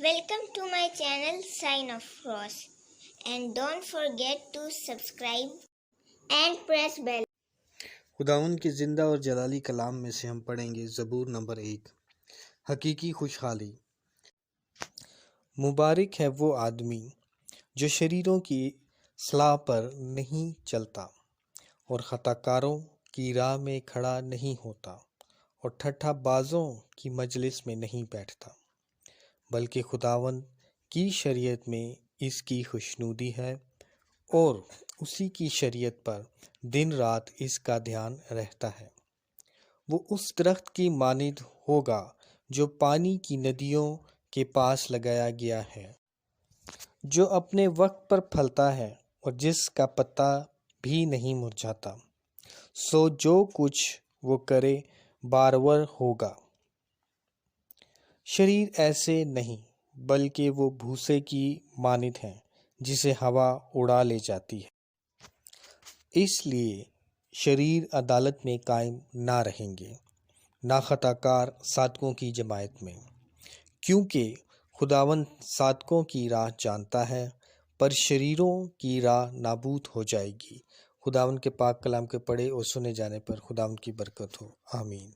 Welcome to my channel Sign of Cross, and don't forget to subscribe and press bell. خداوند کے زندہ اور جلالی کلام میں سے ہم پڑھیں گے زبور نمبر 1۔ حقیقی خوشحالی۔ مبارک ہے وہ آدمی جو شریروں کی صلاح پر نہیں چلتا اور خطا کاروں کی راہ میں کھڑا نہیں ہوتا اور ٹھٹھا بازوں کی مجلس میں نہیں بیٹھتا، بلکہ خداوند کی شریعت میں اس کی خوشنودی ہے اور اسی کی شریعت پر دن رات اس کا دھیان رہتا ہے۔ وہ اس درخت کی مانند ہوگا جو پانی کی ندیوں کے پاس لگایا گیا ہے، جو اپنے وقت پر پھلتا ہے اور جس کا پتا بھی نہیں مرجھاتا۔ سو جو کچھ وہ کرے بارور ہوگا۔ شریر ایسے نہیں، بلکہ وہ بھوسے کی مانند ہیں جسے ہوا اڑا لے جاتی ہے۔ اس لیے شریر عدالت میں قائم نہ رہیں گے، نہ خطا کار صادقوں کی جماعت میں، کیونکہ خداوند صادقوں کی راہ جانتا ہے، پر شریروں کی راہ نابود ہو جائے گی۔ خداوند کے پاک کلام کے پڑھے اور سنے جانے پر خداوند کی برکت ہو، آمین۔